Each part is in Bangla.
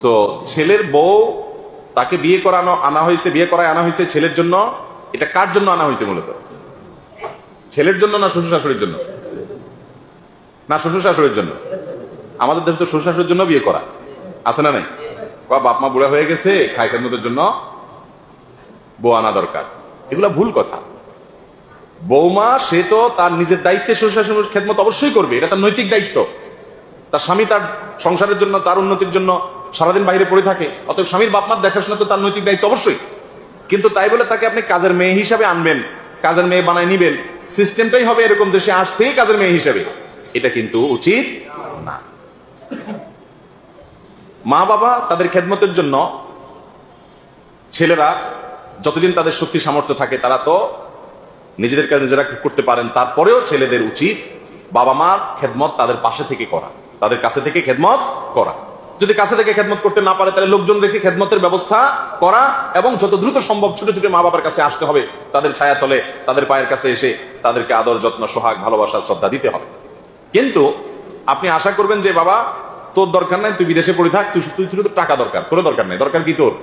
তো ছেলের বউ তাকে বিয়ে করানো আনা হয়েছে, বিয়ে করায় আনা হয়েছে ছেলের জন্য। এটা কার জন্য আনা হয়েছে? মূলত ছেলের জন্য না শ্বশুর শাশুড়ির জন্য? না, শ্বশুর শাশুড়ির জন্য। আমাদের দেশে তো শ্বশুর শাশুড়ির জন্য বিয়ে করা আছে না নাই? বাপ মা বুড়া হয়ে গেছে, খাই খেদমতের জন্য বউ আনা দরকার। এগুলা ভুল কথা। বৌমা সে তো তার নিজের দায়িত্বে শ্বশুর শাশুড়ির খেদমত অবশ্যই করবে, এটা তার নৈতিক দায়িত্ব। তার স্বামী তার সংসারের জন্য, তার উন্নতির জন্য সারাদিন বাইরে পড়ে থাকে, অতএব স্বামীর বাপ মার দেখাশোনা তো তার নৈতিক দায়িত্ব অবশ্যই। কিন্তু তাই বলে তাকে আপনি কাজের মেয়ে হিসাবে আনবেন, কাজের মেয়ে বানায় নিবেন, সিস্টেমটাই হবে এরকম যে সে আসছেই কাজের মেয়ে হিসাবে, এটা কিন্তু উচিত না। মা বাবা তাদের খেদমতের জন্য ছেলেরা যতদিন তাদের শক্তি সামর্থ্য থাকে তারা তো নিজেদের কাজ নিজেরা করতে পারেন, তারপরেও ছেলেদের উচিত বাবা মার খেদমত তাদের পাশে থেকে করা, তাদের কাছে থেকে খেদমত করা। যদি কাছে থেকে খেদমত করতে না পারে তাহলে লোকজন রেখে খেদমতের ব্যবস্থা করা, এবং যত দ্রুত সম্ভব ছুটে ছুটে মা বাবার কাছে আসতে হবে, তাদের ছায়া তলে তাদের পায়ের কাছে এসে তাদেরকে আদর যত্ন সোহাগ ভালোবাসা শ্রদ্ধা দিতে হবে। কিন্তু আপনি আশা করবেন যে বাবা তোর দরকার নাই, তুই বিদেশে পড়ে থাক, তুই শুধু টাকা দরকার, তোর দরকার নাই। দরকার কি তোর?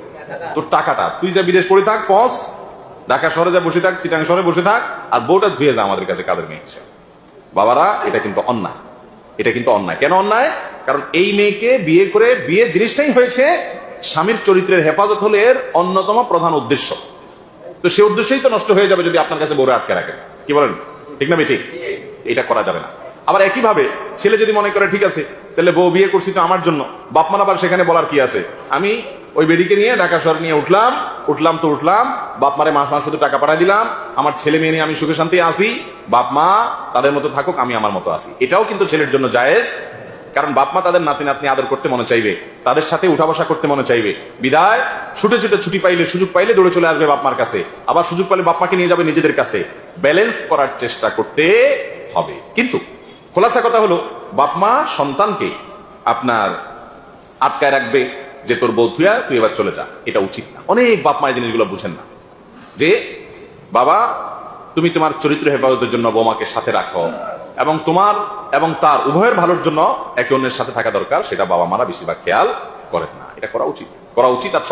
তোর টাকাটা। তুই যা বিদেশ পড়ে থাক, পস ঢাকা শহরে যা বসে থাক, চিটাং শহরে বসে থাক, আর বউটা ধুয়ে যা আমাদের কাছে কাদের মেয়ে হিসেবে। বাবারা, এটা কিন্তু অন্যায়। এটা কিন্তু অন্যায়। কেন অন্যায়? কারণ এই মেয়েকে বিয়ে করে, বিয়ে জিনিসটাই হয়েছে স্বামীর চরিত্রের হেফাজত হলে এর অন্যতম প্রধান উদ্দেশ্য। তো সে উদ্দেশ্যই তো নষ্ট হয়ে যাবে যদি আপনার কাছে বউরে আটকে রাখেন। কি বলেন? ঠিক না ঠিক? এটা করা যাবে না। আবার একইভাবে ছেলে যদি মনে করে ঠিক আছে তাহলে বউ বিয়ে করছি তো আমার জন্য, বাপমান আবার সেখানে বলার কি আছে? আমি ওই বেডিকে নিয়ে ঢাকা শহরে নিয়ে উঠলাম, বাপ মারে মাস মাস শুধু টাকা পাঠাই দিলাম, আমার ছেলে মেয়ে নিয়ে আমি সুখে শান্তি আসি, বাপ মা তাদের মতো থাকুক, আমি আমার মতো আসি। এটাও কিন্তু ছেলের জন্য জায়েজ। কারণ বাপ মা তাদের নাতি নাতনি আদর করতে মনে চাইবে, তাদের সাথে উঠা বসা করতে মনে চাইবে, বিদায় ছুটে ছুটে ছুটি পাইলে, সুযোগ পাইলে দৌড়ে চলে আসবে বাপ মার কাছে, আবার সুযোগ পাইলে বাপ মাকে নিয়ে যাবে নিজেদের কাছে। ব্যালেন্স করার চেষ্টা করতে হবে। কিন্তু খোলাসা কথা হলো, বাপ মা সন্তানকে আপনার আটকায় রাখবে যে তোর বউ থুয়া তুই এবার চলে যা, এটা উচিত না। অনেক বাপ মা এই জিনিসগুলো বুঝেন না, যে বাবা তুমি তোমার চরিত্র হেফাজতের জন্য বৌমাকে সাথে রাখো, এবং তোমার এবং তার উভয়ের ভালোর জন্য একে অন্যের সাথে থাকা দরকার, সেটা বাবা মারা বেশিরভাগ খেয়াল করেন না। এটা করা উচিত আর